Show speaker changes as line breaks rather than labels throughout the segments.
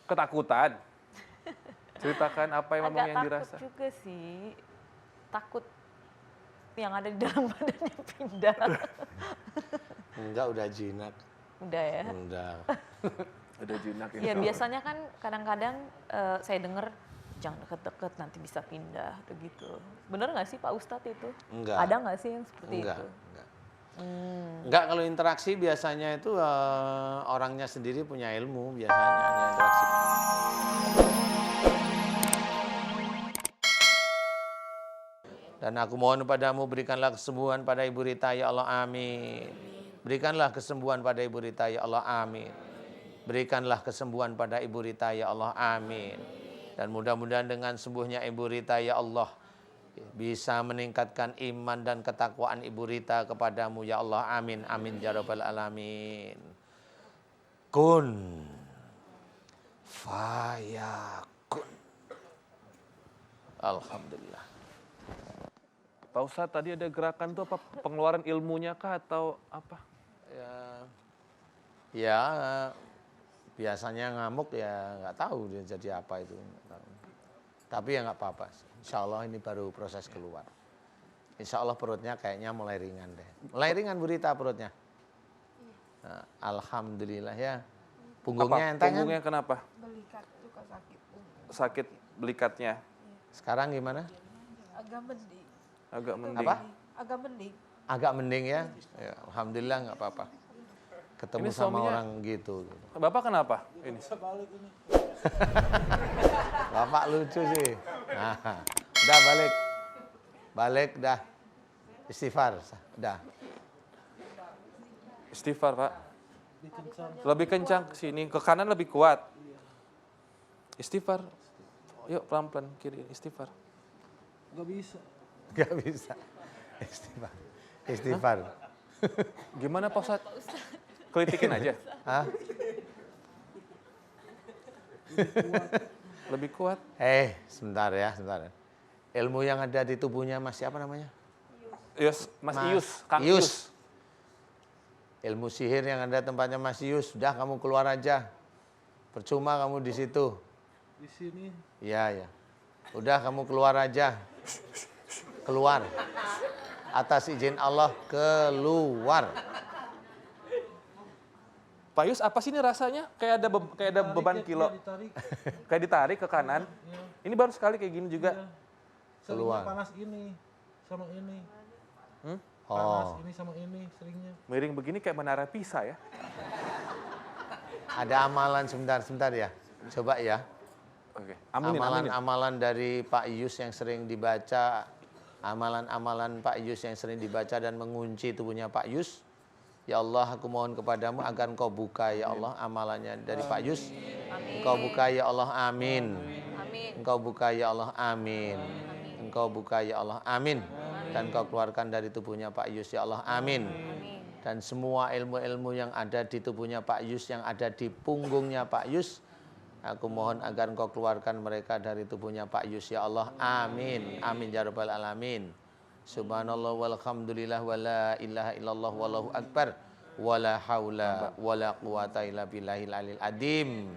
Ketakutan. Ceritakan apa yang memang yang
Agak
dirasa.
takut juga sih. Takut yang ada di dalam badannya pindah.
Enggak, udah jinak.
Udah ya.
Udah.
Ada jinak ini.
Ya biasanya kan kadang-kadang saya dengar jangan deket-deket nanti bisa pindah begitu. Bener nggak sih Pak Ustadz itu?
Enggak.
Ada nggak sih yang seperti
Enggak.
itu?
Enggak, kalau interaksi biasanya itu orangnya sendiri punya ilmu biasanya hanya interaksi. Dan aku mohon padamu berikanlah kesembuhan pada Ibu Rita ya Allah, amin. Berikanlah kesembuhan pada Ibu Rita ya Allah, amin. Berikanlah kesembuhan pada Ibu Rita ya Allah, amin. Dan mudah-mudahan dengan sembuhnya Ibu Rita ya Allah bisa meningkatkan iman dan ketakwaan Ibu Rita kepadamu ya Allah, amin, amin ya rabbal alamin. Kun fayakun. Alhamdulillah.
Pak Ustadz, tadi ada gerakan tuh apa? Pengeluaran ilmunya kah atau apa?
Ya biasanya ngamuk ya nggak tahu dia jadi apa itu. Nggak tahu. Tapi ya nggak apa-apa. Insya Allah ini baru proses keluar. Insya Allah perutnya kayaknya mulai ringan deh. Mulai ringan Bu Rita perutnya. Nah, alhamdulillah ya. Punggungnya enteng kan?
Punggungnya kenapa?
Belikat juga sakit.
Sakit belikatnya.
Sekarang gimana?
Agak mending.
Agak mending.
Apa?
Agak mending.
Agak mending ya? Ya alhamdulillah nggak apa-apa. Ketemu
Ini
sama
suaminya-
orang gitu.
Bapak kenapa? Ini.
Bapak lucu sih. Nah, udah balik. Balik dah. Istighfar, dah.
Istighfar, Pak. Lebih kencang ke sini, ke kanan lebih kuat. Istighfar. Yuk pelan-pelan kiri, istighfar.
Gak bisa. Istighfar. Istighfar.
Gimana Pak Ustadz? Kelitikin aja.
Hah?
Lebih kuat.
Sebentar ya, sebentar. Ilmu yang ada di tubuhnya Mas siapa namanya?
Yus, Mas Ius, Kang
Ius.
Ius.
Ilmu sihir yang ada tempatnya Mas Ius, sudah kamu keluar aja. Percuma kamu di situ.
Di sini.
Iya, ya. Udah kamu keluar aja. Keluar. Atas izin Allah keluar.
Pak Yus, apa sih ini rasanya? Kayak ada beban kilo.
Ditarik.
Kayak ditarik ke kanan. Ini baru sekali kayak gini juga.
Seringnya
Keluar.
panas ini sama ini.
Oh.
Panas ini sama ini seringnya.
Miring begini kayak menara Pisa ya.
Ada amalan sebentar ya. Coba ya.
Oke, aminin.
Amalan dari Pak Ius yang sering dibaca, amalan-amalan Pak Ius yang sering dibaca dan mengunci tubuhnya Pak Ius. Ya Allah, aku mohon kepadamu agar Engkau buka ya Allah amalannya dari Pak Ius. Engkau buka ya Allah, amin. Engkau buka ya Allah, amin. Engkau buka ya Allah, amin. Dan Engkau keluarkan dari tubuhnya Pak Ius ya Allah, amin. Dan semua ilmu-ilmu yang ada di tubuhnya Pak Ius, yang ada di punggungnya Pak Ius, aku mohon agar Engkau keluarkan mereka dari tubuhnya Pak Ius ya Allah, amin. Amin ya rabbal alamin. Subhanallah walhamdulillah wala ilaha illallah wallahu akbar wala haula wala quwata illa billahil alil adim.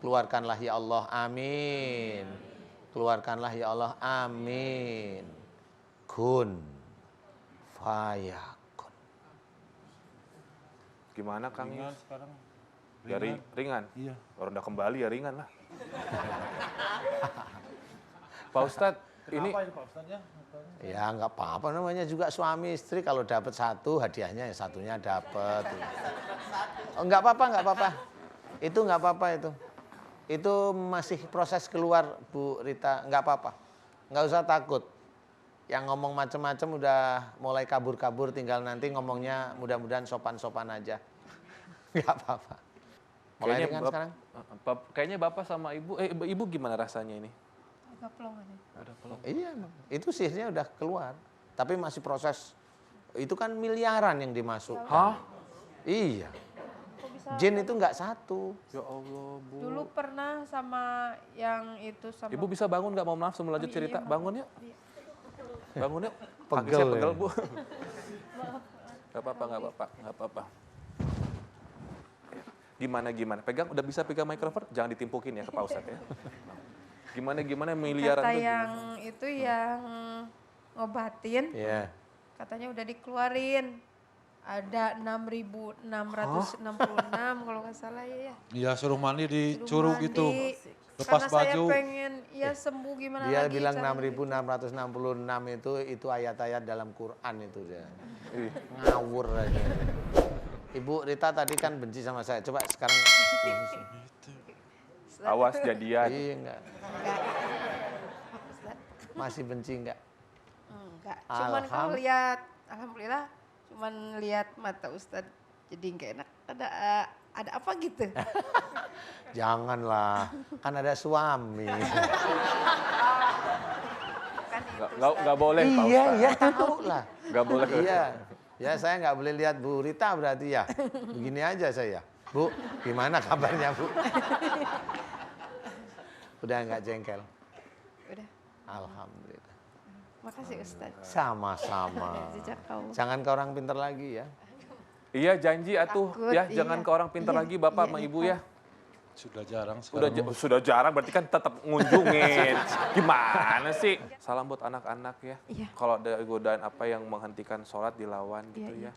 Keluarkanlah ya Allah, amin. Keluarkanlah ya Allah, amin. Kun fayakun.
Gimana Kang
Ringan
Ius?
sekarang.
Ya, ringan?
Iya.
Orang udah kembali ya ringan lah. Pak Ustadz, ini
Kenapa ini Pak Ustadz ya?
Ya nggak apa-apa, namanya juga suami istri, kalau dapat satu hadiahnya ya satunya dapat. Oh, nggak apa-apa. Itu nggak apa-apa itu. Itu masih proses keluar Bu Rita, nggak apa-apa. Nggak usah takut. Yang ngomong macam-macam udah mulai kabur-kabur, tinggal nanti ngomongnya mudah-mudahan sopan-sopan aja. Nggak apa-apa. Mulai ringan sekarang?
Kayaknya Bapak sama Ibu, Ibu gimana rasanya ini?
Agak plong aja.
Ada peluk.
Iya, itu sihirnya udah keluar. Tapi masih proses. Itu kan miliaran yang dimasukkan.
Hah?
Iya.
Kok bisa?
Jin itu nggak satu.
Ya Allah, Bu.
Dulu pernah sama yang itu sama.
Ibu bisa bangun nggak? Mau maaf sebelum lanjut
Iya,
cerita.
maaf.
Bangun yuk.
Iya.
Bangun yuk. Kaki
Pegel
saya pegel,
ya.
Bu. Nggak apa-apa. Gimana? Pegang, udah bisa pegang mikrofon? Jangan ditimpukin ya ke Pak Ustadz ya. Gimana miliaran
Kata
tuh
yang
gimana?
itu yang ngobatin,
Iya.
katanya udah dikeluarin. Ada 6.666 kalau nggak salah ya.
Iya suruh mandi di
Suruh
curug
mandi.
itu. Lepas
Karena saya
baju.
pengen ya sembuh gimana
Dia
lagi.
bilang
caranya gitu.
6.666 itu ayat-ayat dalam Quran itu dia.
Ih,
Ngawur aja. Ibu Rita tadi kan benci sama saya. Coba sekarang.
awas jadian.
Iya enggak.
Enggak. Ustaz.
Masih benci enggak?
Enggak. Cuman kalau lihat, alhamdulillah, cuman lihat mata Ustadz jadi nggak enak. Ada apa gitu?
Janganlah, kan ada suami.
Kan itu
Nggak boleh Pak
Iya,
Ustadz.
iya tahu lah.
Nggak boleh.
Iya, ya saya nggak boleh lihat Bu Rita berarti ya. Begini aja saya. Bu, gimana kabarnya Bu? Udah nggak jengkel?
Udah.
Alhamdulillah.
Makasih Ustadz.
Sama-sama.
Jazakallah.
Jangan ke orang pintar lagi ya.
Iya janji atuh
Takut,
ya,
iya.
jangan ke orang pintar
Iya,
lagi Bapak
iya,
sama
iya.
Ibu ya.
Sudah jarang
Udah
sekarang.
sudah jarang berarti kan tetap ngunjungin. Gimana sih? Salam buat anak-anak ya.
Iya.
Kalau ada godaan apa yang menghentikan sholat dilawan gitu
Iya,
ya.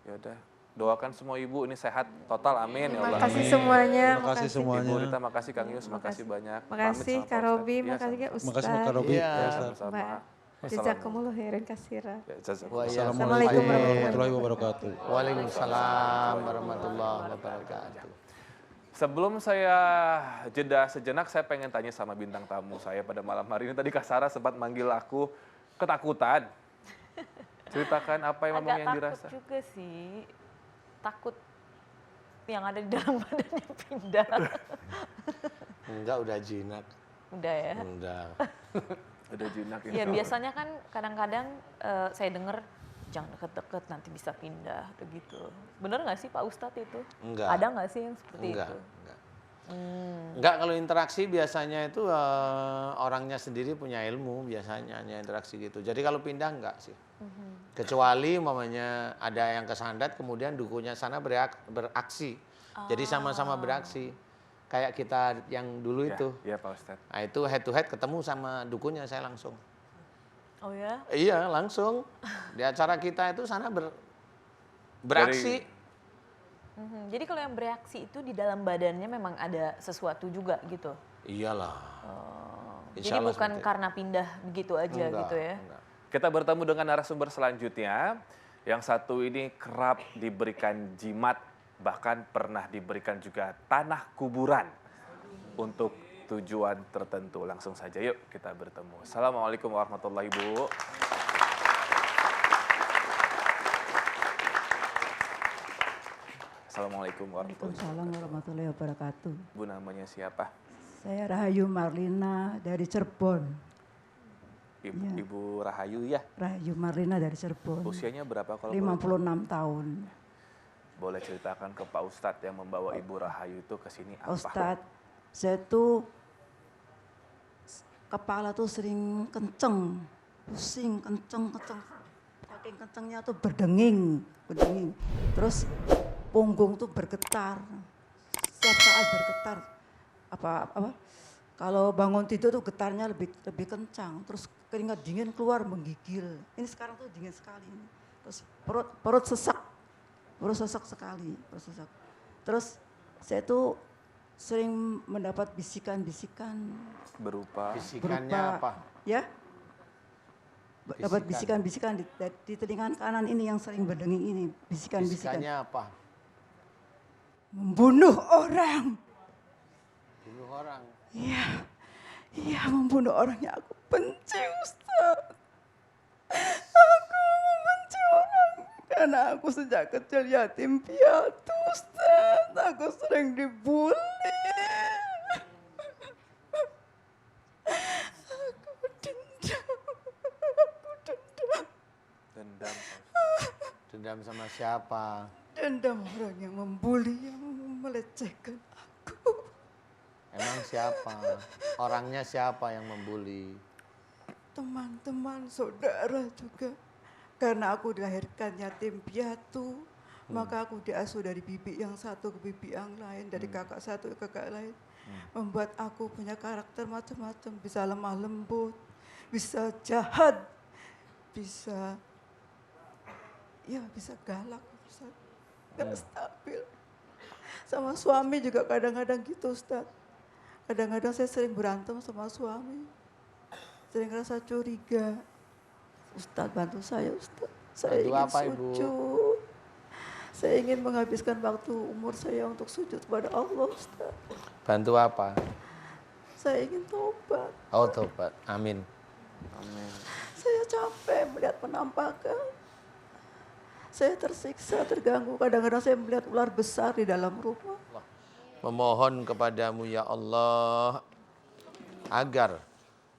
Ya udah, doakan semua ibu ini sehat total, amin ya
Terima
Allah.
kasih
Amin.
semuanya.
Terima kasih semuanya.
Ibu Rita makasih, Kang Yus makasih banyak. Pamit
Makasih
sama Pak
Kak
Ustadz.
Robi,
Iya,
makasih Kak
sama-sama.
Makasih Kak
Ustadz.
Robi.
Iya.
Ya, Ustaz.
Sama-sama.
Mbak.
Wassalamualaikum.
Jazakumullah khairan kasira.
Ya, jazakumullah.
Wa
Assalamualaikum
warahmatullahi wabarakatuh.
Waalaikumsalam warahmatullahi wabarakatuh.
Sebelum saya jeda sejenak, saya pengen tanya sama bintang tamu saya pada malam hari ini. Tadi Kak Sarah sempat manggil aku ketakutan. Ceritakan apa yang memang
Agak
yang
takut
dirasa.
juga sih. Takut yang ada di dalam badannya pindah.
Enggak, udah jinak.
Udah ya.
Udah.
Udah jinak
Ya
insya Allah.
biasanya kan kadang-kadang saya dengar jangan deket-deket nanti bisa pindah begitu. Bener nggak sih Pak Ustadz itu?
Enggak.
Ada nggak sih yang seperti
Enggak.
itu?
Enggak.
Hmm.
Enggak, kalau interaksi biasanya itu orangnya sendiri punya ilmu biasanya hanya interaksi gitu. Jadi kalau pindah enggak sih. Kecuali umpamanya ada yang kesandat kemudian dukunya sana beraksi. Jadi sama-sama beraksi. Kayak kita yang dulu
Ya,
itu.
ya Pak Ustadz.
Nah itu head to head ketemu sama dukunya saya langsung.
Oh ya?
Iya langsung. Di acara kita itu sana beraksi.
Mhm. Jadi kalau yang bereaksi itu di dalam badannya memang ada sesuatu juga gitu.
Iyalah.
Jadi
Insya Allah
bukan
seperti itu.
karena pindah begitu aja
Enggak,
gitu ya.
enggak.
Kita bertemu dengan narasumber selanjutnya. Yang satu ini kerap diberikan jimat, bahkan pernah diberikan juga tanah kuburan untuk tujuan tertentu. Langsung saja yuk kita bertemu. Assalamualaikum warahmatullahi wabarakatuh. Assalamualaikum warahmatullahi
Waalaikumsalam warahmatullahi wabarakatuh.
wabarakatuh. Bu, namanya siapa?
Saya Rahayu Marlina dari Cirebon.
Ibu Rahayu ya.
Rahayu Marlina dari Cirebon.
Usianya berapa kalau
56
boleh?
tahun.
Boleh ceritakan ke Pak Ustadz yang membawa Ibu Rahayu itu ke sini apa?
Ustadz, saya tuh kepala tuh sering kenceng, pusing, kenceng. Saking kencengnya tuh berdenging. Terus punggung tuh bergetar. Setiap saat bergetar. Apa? Kalau bangun tidur tuh getarnya lebih kencang. Terus keringat dingin keluar menggigil. Ini sekarang tuh dingin sekali. Terus perut sesak. Perut sesak sekali. Terus saya tuh sering mendapat bisikan-bisikan.
Berupa
Bisikannya apa?
Ya. Dapat bisikan-bisikan di telinga kanan ini yang sering berdenging ini. Bisikan-bisikan.
Bisikannya apa?
Membunuh orang.
Bunuh orang.
Iya membunuh orangnya aku benci Ustaz. Aku membenci orang. Karena aku sejak kecil yatim piatu Ustaz. Aku sering dibully. Aku dendam.
dendam.
Dendam sama siapa?
Dendam orang yang membuli, yang melecehkan aku.
Emang siapa? Orangnya siapa yang membuli?
Teman-teman, saudara juga. Karena aku dilahirkan yatim piatu, Maka aku diasuh dari bibi yang satu ke bibi yang lain, dari kakak satu ke kakak lain. Membuat aku punya karakter macam-macam, bisa lemah lembut, bisa jahat, bisa galak, bisa gak stabil. Sama suami juga kadang-kadang gitu, Ustaz. Kadang-kadang saya sering berantem sama suami, sering rasa curiga. Ustaz, bantu saya, Ustaz. Saya
Bantu
ingin
apa, Ibu?
sujud. Saya ingin menghabiskan waktu umur saya untuk sujud kepada Allah, Ustaz.
Bantu apa?
Saya ingin tobat.
Oh, tobat. Amin.
Saya capek melihat penampakan. Saya tersiksa, terganggu. Kadang-kadang saya melihat ular besar di dalam rumah.
Memohon kepadamu ya Allah agar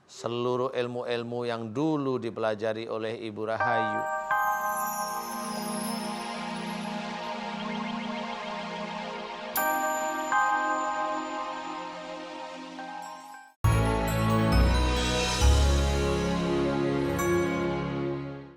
seluruh ilmu-ilmu yang dulu dipelajari oleh Ibu Rahayu